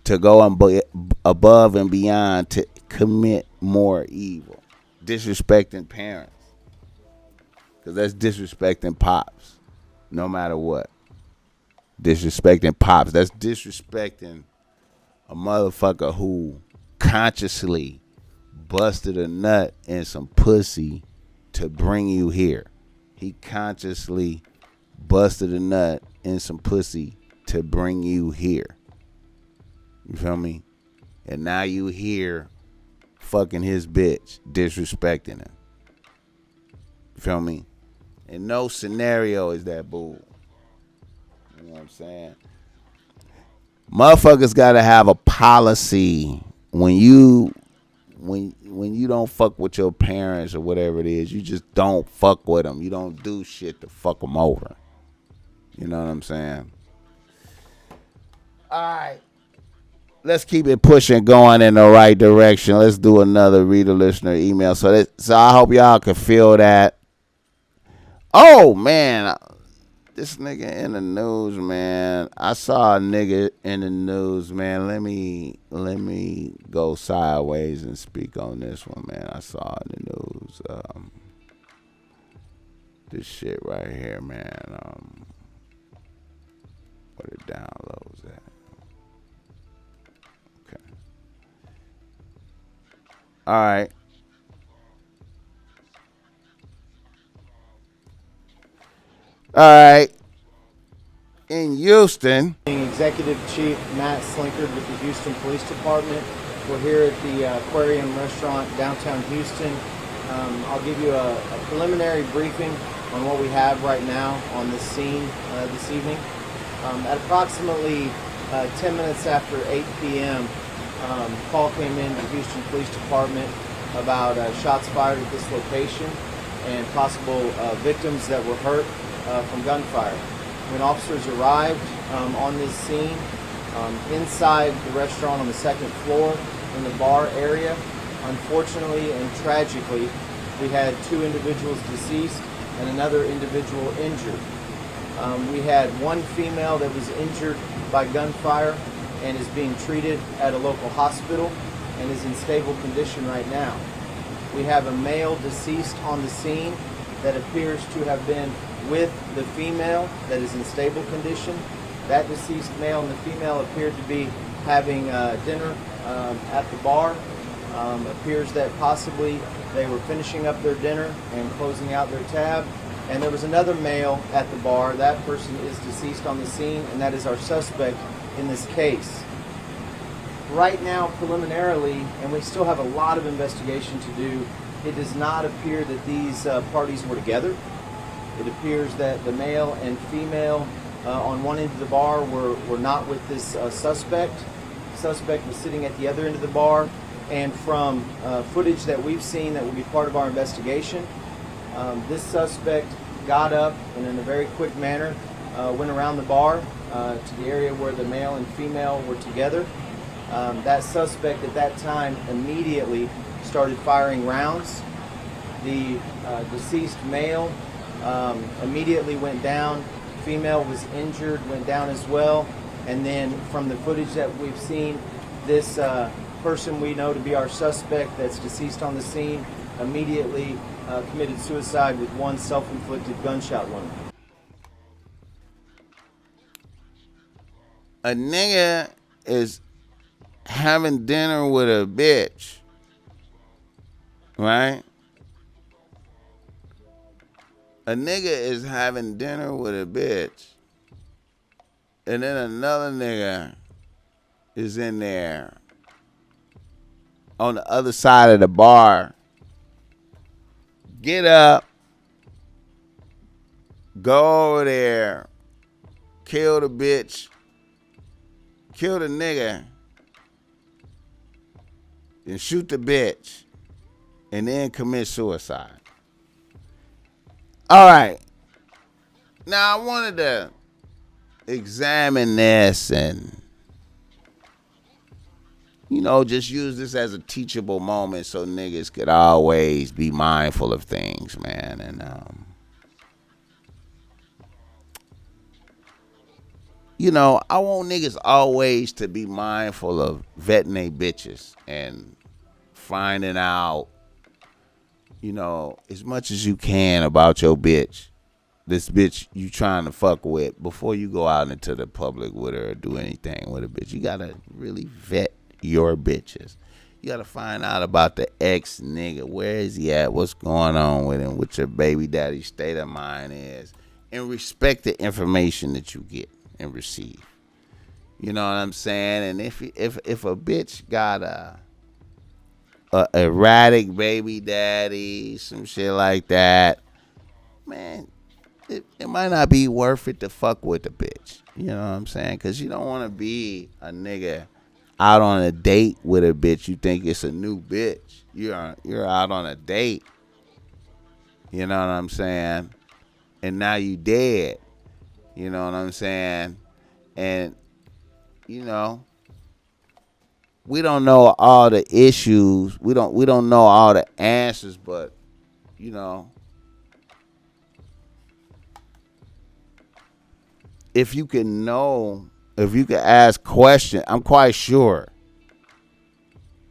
to go above and beyond to commit more evil. Disrespecting parents. Because that's disrespecting Pops, no matter what. Disrespecting Pops. That's disrespecting a motherfucker who consciously busted a nut in some pussy to bring you here. He consciously busted a nut in some pussy to bring you here. You feel me? And now you here fucking his bitch, disrespecting him. Feel me? In no scenario is that bull. You know what I'm saying? Motherfuckers gotta have a policy when you don't fuck with your parents or whatever it is. You just don't fuck with them. You don't do shit to fuck them over. You know what I'm saying? All right. Let's keep it pushing, going in the right direction. Let's do another reader listener email. So I hope y'all can feel that. Oh man, this nigga in the news, man. I saw a nigga in the news, man. Let me go sideways and speak on this one, man. I saw in the news. This shit right here, man. Where the downloads at? Okay. All right. All right. In Houston, Executive Chief Matt Slinkard with the Houston Police Department. We're here at the Aquarium Restaurant downtown Houston. I'll give you a preliminary briefing on what we have right now on this scene this evening. At approximately 10 minutes after 8 p.m., call came in to the Houston Police Department about shots fired at this location and possible victims that were hurt from gunfire. When officers arrived on this scene, inside the restaurant on the second floor in the bar area, unfortunately and tragically, we had 2 individuals deceased and another individual injured. We had one female that was injured by gunfire and is being treated at a local hospital and is in stable condition right now. We have a male deceased on the scene that appears to have been with the female that is in stable condition. That deceased male and the female appeared to be having dinner at the bar. Appears that possibly they were finishing up their dinner and closing out their tab. And there was another male at the bar. That person is deceased on the scene, and that is our suspect in this case. Right now, preliminarily, and we still have a lot of investigation to do, it does not appear that these parties were together. It appears that the male and female on one end of the bar were not with this suspect. The suspect was sitting at the other end of the bar, and from footage that we've seen that will be part of our investigation, this suspect got up and in a very quick manner went around the bar to the area where the male and female were together. That suspect at that time immediately started firing rounds. The deceased male immediately went down. Female was injured, went down as well. And then from the footage that we've seen, this person we know to be our suspect that's deceased on the scene immediately committed suicide with one self-inflicted gunshot wound. a nigga is having dinner with a bitch, right? A nigga is having dinner with a bitch, and then another nigga is in there on the other side of the bar. Get up, go over there, kill the bitch, kill the nigga, and shoot the bitch, and then commit suicide. All right. Now, I wanted to examine this and, you know, just use this as a teachable moment so niggas could always be mindful of things, man. And, you know, I want niggas always to be mindful of vetting they bitches and finding out, you know, as much as you can about your bitch, this bitch you trying to fuck with, before you go out into the public with her or do anything with a bitch. You gotta really vet your bitches. You gotta find out about the ex nigga. Where is he at? What's going on with him? What your baby daddy's state of mind is. And respect the information that you get and receive. You know what I'm saying? And if a bitch got erratic baby daddy, some shit like that, man, it might not be worth it to fuck with the bitch. You know what I'm saying? Because you don't want to be a nigga out on a date with a bitch. You think it's a new bitch. You're out on a date. You know what I'm saying? And now you dead. You know what I'm saying? And, you know, we don't know all the issues. We don't know all the answers, but, you know, if you can ask questions, I'm quite sure.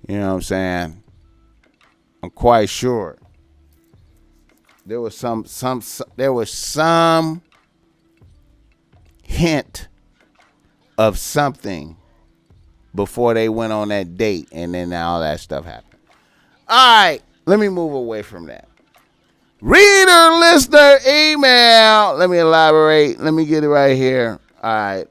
You know what I'm saying? I'm quite sure. There was some hint of something before they went on that date, and then all that stuff happened. All right, let me move away from that. Reader, listener, email. Let me elaborate. Let me get it right here. All right.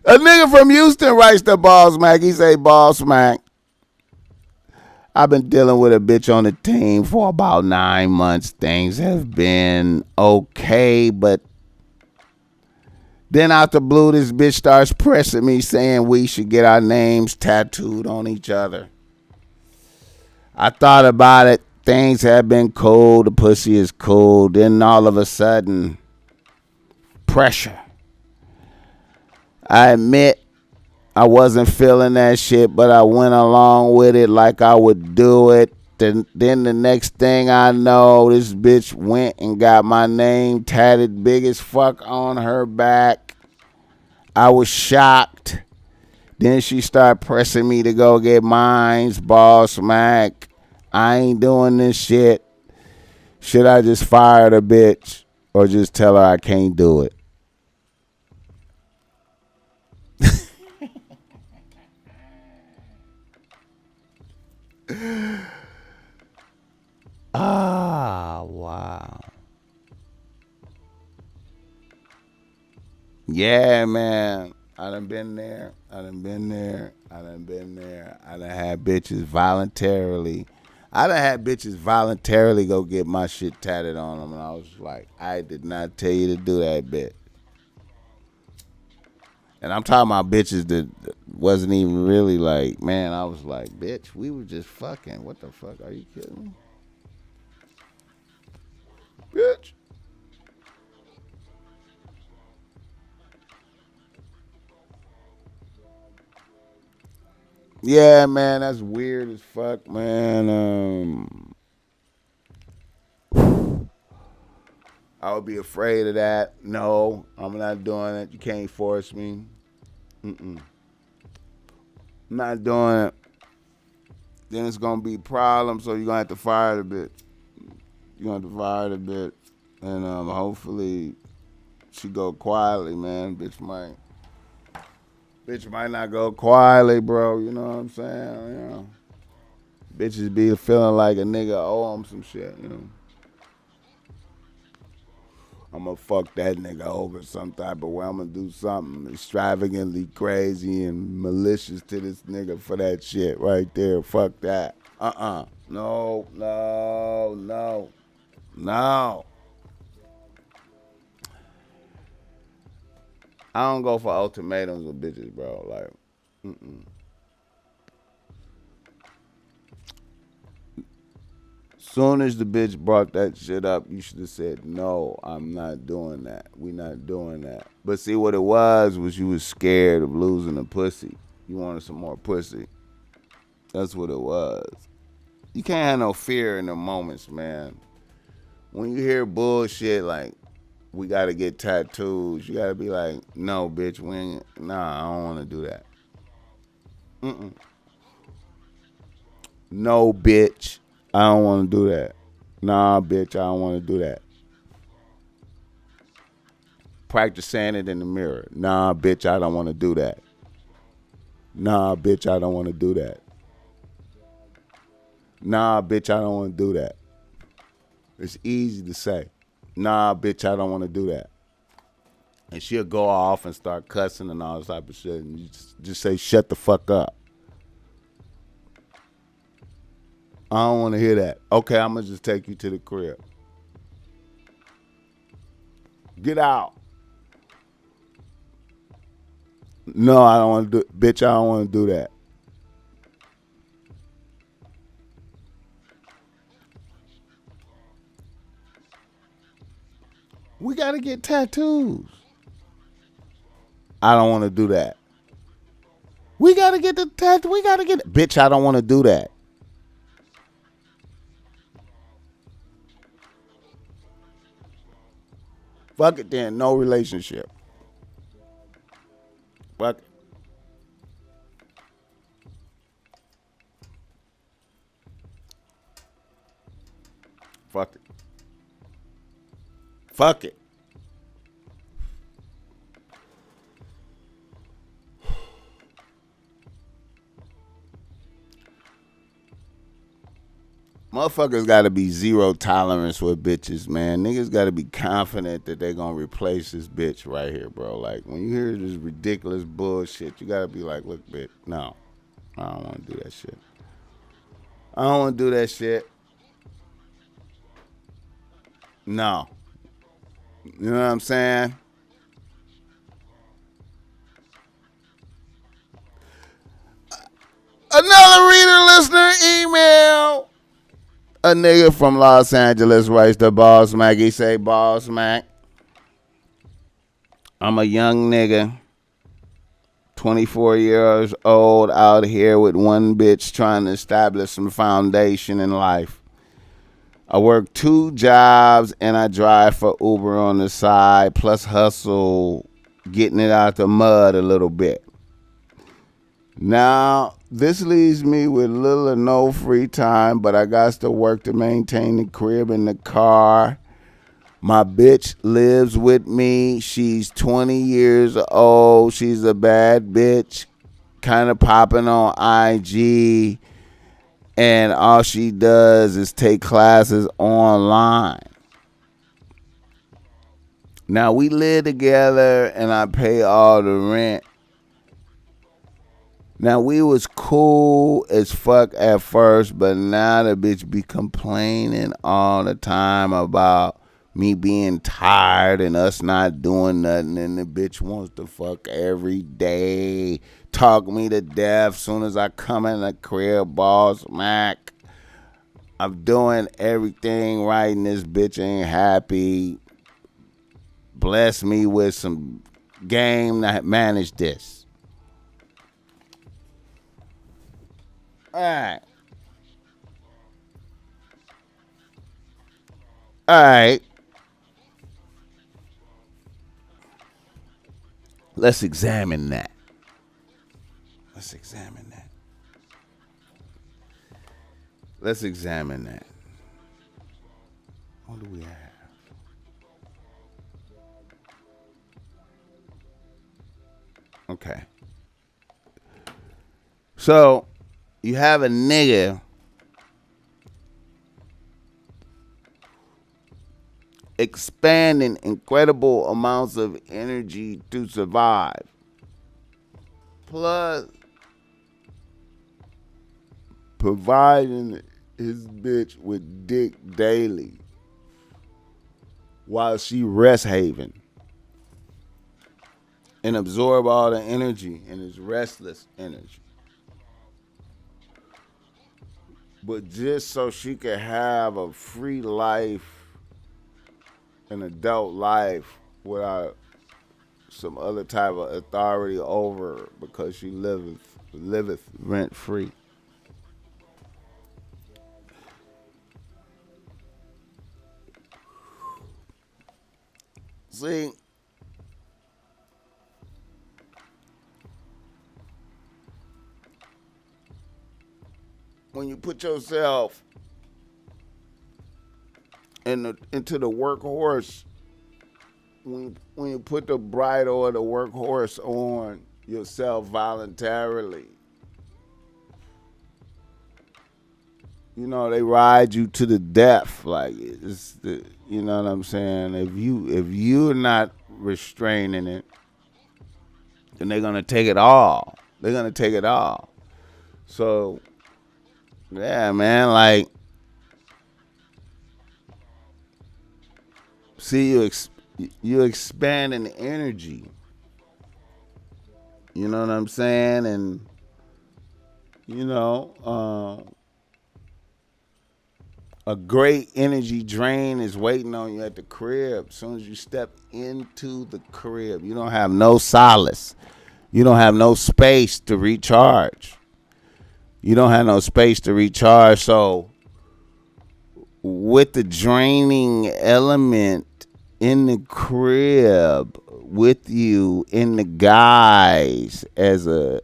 A nigga from Houston writes to Bossmack. He say, Bossmack, I've been dealing with a bitch on the team for about 9 months. Things have been okay, but then out the blue, this bitch starts pressing me saying we should get our names tattooed on each other. I thought about it. Things have been cool. The pussy is cool. Then all of a sudden, pressure. I admit I wasn't feeling that shit, but I went along with it like I would do it. Then the next thing I know, this bitch went and got my name tatted big as fuck on her back. I was shocked. Then she started pressing me to go get mines, Bossmack. I ain't doing this shit. Should I just fire the bitch or just tell her I can't do it? Wow. Yeah, man. I done been there. I done had bitches voluntarily. I done had bitches voluntarily go get my shit tatted on them. And I was like, I did not tell you to do that, bitch. And I'm talking about bitches that wasn't even really like, man, I was like, bitch, we were just fucking. What the fuck? Are you kidding me? Bitch. Yeah, man, that's weird as fuck, man. I would be afraid of that. No, I'm not doing it. You can't force me. I'm not doing it. Then it's gonna be a problem, so you're gonna have to fire the bitch. You're gonna have to fire the bitch. And hopefully she go quietly, man. Bitch might not go quietly, bro. You know what I'm saying? You know. Bitches be feeling like a nigga owe them some shit, you know. I'm gonna fuck that nigga over some type of way. I'm gonna do something extravagantly crazy and malicious to this nigga for that shit right there. Fuck that. No. I don't go for ultimatums with bitches, bro. Like, Soon as the bitch brought that shit up, you should have said, no, I'm not doing that. We not doing that. But see, what it was you was scared of losing the pussy. You wanted some more pussy. That's what it was. You can't have no fear in the moments, man. When you hear bullshit like, we got to get tattoos, you got to be like, no, bitch, I don't want to do that. No, bitch, I don't want to do that. Nah, bitch, I don't want to do that. Practice saying it in the mirror. Nah, bitch, I don't want to do that. Nah, bitch, I don't want to do that. Nah, bitch, I don't want to do that. It's easy to say. Nah, bitch, I don't want to do that. And she'll go off and start cussing and all this type of shit. And you just say, shut the fuck up. I don't want to hear that. Okay, I'm going to just take you to the crib. Get out. No, I don't want to do. Bitch, I don't want to do that. We got to get tattoos. I don't want to do that. We got to get the tattoo. We got to get. Bitch, I don't want to do that. Fuck it then. No relationship. Fuck it. Fuck it. Fuck it. Motherfuckers got to be zero tolerance with bitches, man. Niggas got to be confident that they going to replace this bitch right here, bro. Like, when you hear this ridiculous bullshit, you got to be like, look, bitch, no. I don't want to do that shit. I don't want to do that shit. No. You know what I'm saying? Another reader, listener, email. A nigga from Los Angeles writes to Bossmack. He say, Bossmack, I'm a young nigga, 24 years old, out here with one bitch trying to establish some foundation in life. I work 2 jobs and I drive for Uber on the side, plus hustle getting it out the mud a little bit. Now, this leaves me with little or no free time, but I got to work to maintain the crib and the car. My bitch lives with me. She's 20 years old. She's a bad bitch, kind of popping on IG, and all she does is take classes online. Now, we live together, and I pay all the rent. Now, we was cool as fuck at first, but now the bitch be complaining all the time about me being tired and us not doing nothing, and the bitch wants to fuck every day, talk me to death soon as I come in the crib, Bossmack. I'm doing everything right, and this bitch ain't happy. Bless me with some game that manage this. All right. Let's examine that. Let's examine that. What do we have? Okay. So, you have a nigga expanding incredible amounts of energy to survive. Plus, providing his bitch with dick daily while she rest haven and absorb all the energy and his restless energy. But just so she could have a free life, an adult life, without some other type of authority over her, because she liveth rent free. See, when you put yourself into the workhorse, when you put the bridle or the workhorse on yourself voluntarily, you know, they ride you to the death. Like it's the, you know what I'm saying. If you're not restraining it, then they're gonna take it all. They're gonna take it all. So yeah, man, like see you expanding the energy. You know what I'm saying? And you know, a great energy drain is waiting on you at the crib. As soon as you step into the crib, you don't have no solace. You don't have no space to recharge. You don't have no space to recharge. So with the draining element in the crib with you in the guise as a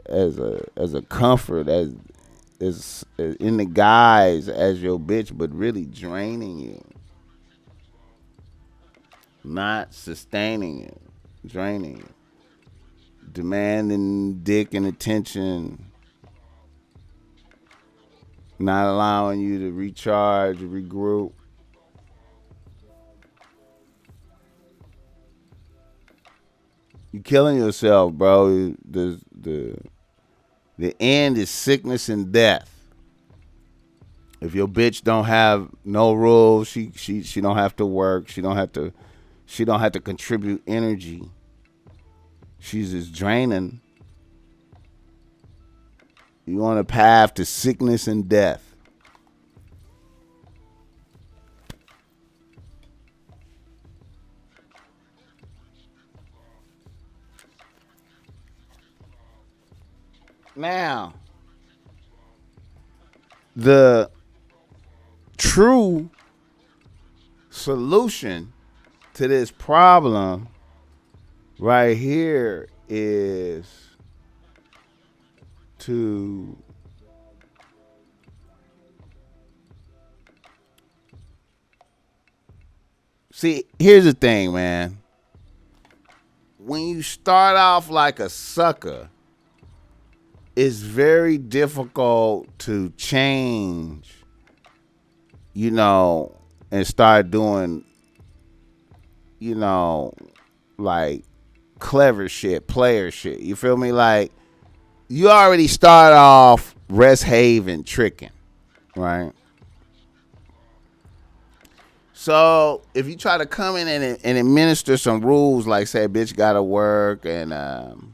comfort, as in the guise as your bitch, but really draining you, not sustaining you, draining you, demanding dick and attention, not allowing you to recharge, regroup. You killing yourself, bro. The end is sickness and death. If your bitch don't have no rules, she don't have to work. She don't have to contribute energy. She's just draining. You on a path to sickness and death. Now, the true solution to this problem right here is to see, here's the thing, man. When you start off like a sucker, it's very difficult to change, you know, and start doing, you know, like clever shit, player shit. You feel me? Like, you already start off rest haven tricking, right? So if you try to come in and administer some rules, like say, bitch gotta work, and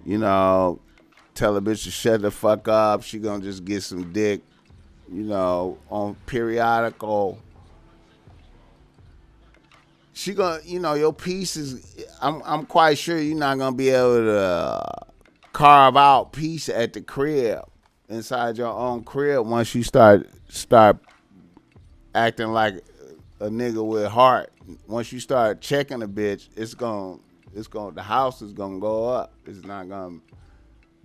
you know, tell a bitch to shut the fuck up, she gonna just get some dick, you know, on periodical. She gonna, you know, your piece is. I'm quite sure you're not gonna be able to carve out peace at the crib, inside your own crib, once you start acting like a nigga with heart. Once you start checking a bitch, the house is gonna go up. It's not gonna,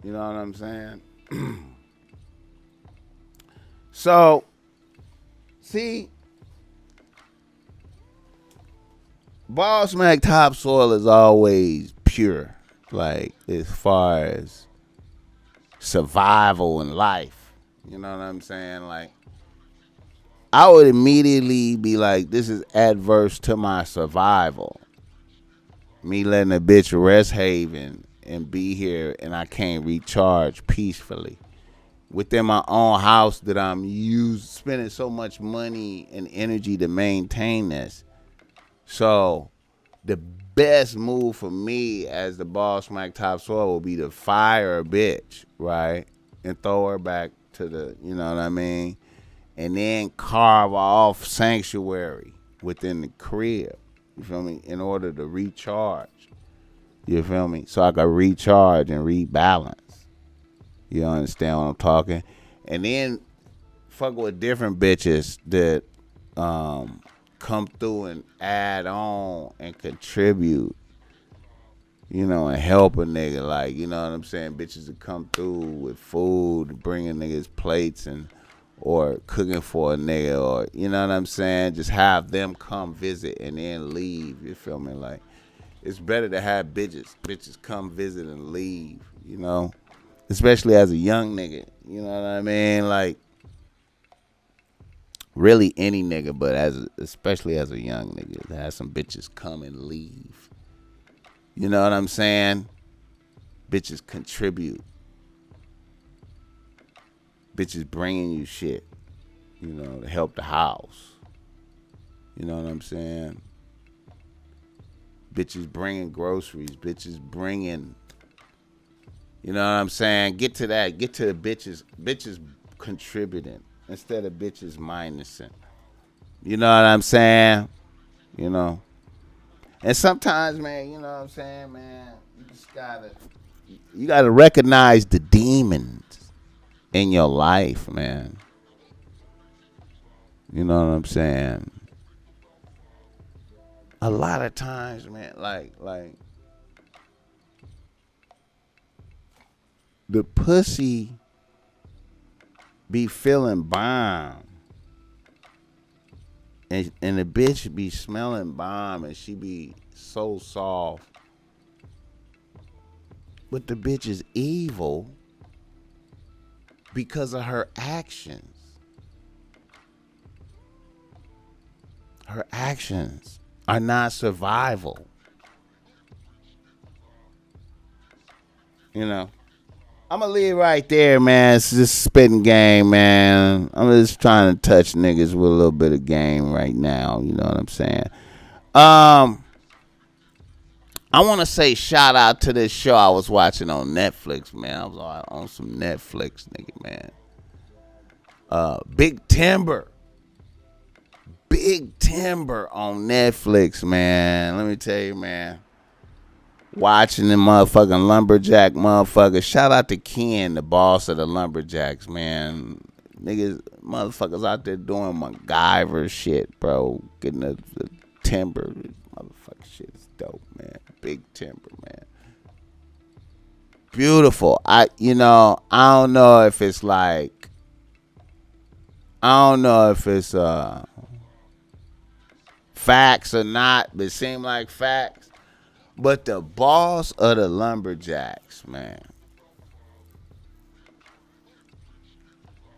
you know what I'm saying? So, see, Bossmack topsoil is always pure, like as far as survival in life. You know what I'm saying? Like, I would immediately be like, this is adverse to my survival. Me letting a bitch rest haven and be here, and I can't recharge peacefully within my own house that I'm spending so much money and energy to maintain this. So the best move for me as the Bossmack topsoil will be to fire a bitch, right? And throw her back to the, you know what I mean? And then carve off sanctuary within the crib, you feel me? In order to recharge, you feel me? So I can recharge and rebalance. You understand what I'm talking? And then fuck with different bitches that come through and add on and contribute, you know, and help a nigga. Like, you know what I'm saying? Bitches that come through with food, bringing niggas plates and or cooking for a nigga, or, you know what I'm saying? Just have them come visit and then leave. You feel me? Like, it's better to have bitches come visit and leave, you know? Especially as a young nigga, you know what I mean? Like, Really any nigga, but especially as a young nigga, to have some bitches come and leave. You know what I'm saying? Bitches contribute. Bitches bringing you shit, you know, to help the house. You know what I'm saying? Bitches bringing groceries. Bitches bringing, you know what I'm saying? Get to that. Get to the bitches. Bitches contributing instead of bitches minusing. You know what I'm saying? You know. And sometimes, man, you know what I'm saying, man, you gotta recognize the demons in your life, man. You know what I'm saying? A lot of times, man, like the pussy be feeling bomb. And the bitch be smelling bomb and she be so soft. But the bitch is evil because of her actions. Her actions are not survival. You know. I'm gonna leave right there, man. It's just spitting game, man. I'm just trying to touch niggas with a little bit of game right now. You know what I'm saying? I want to say shout out to this show I was watching on Netflix, man. I was on some Netflix, nigga, man. Big Timber on Netflix, man. Let me tell you, man. Watching the motherfucking lumberjack motherfuckers. Shout out to Ken, the boss of the lumberjacks, man. Niggas, motherfuckers out there doing MacGyver shit, bro. Getting the timber. Motherfucking shit is dope, man. Big Timber, man. Beautiful. I don't know if it's facts or not, but it seem like facts. But the boss of the lumberjacks, man.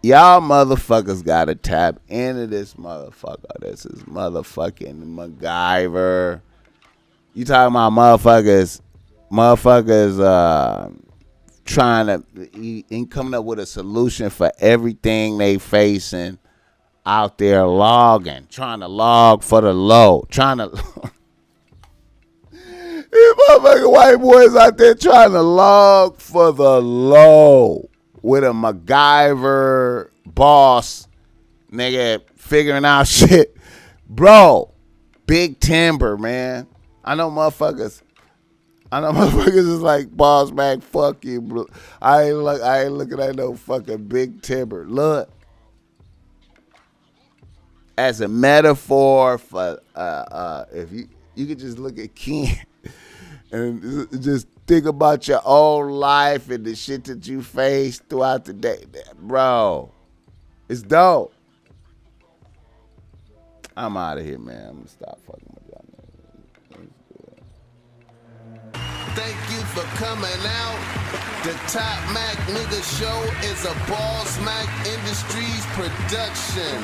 Y'all motherfuckers gotta tap into this motherfucker. This is motherfucking MacGyver. You talking about motherfuckers trying to coming up with a solution for everything they facing out there logging. Trying to log for the low. These motherfucking white boys out there trying to log for the low with a MacGyver boss, nigga, figuring out shit. Bro, Big Timber, man. I know motherfuckers is like, Bossmack, fuck you, bro. I ain't looking at no fucking Big Timber. Look. As a metaphor for if you could just look at Ken and just think about your own life and the shit that you face throughout the day, bro. It's dope. I'm out of here, man. I'm gonna stop fucking with y'all. Thank you for coming out. The Top Mac Nigga Show is a Bossmack Industries production.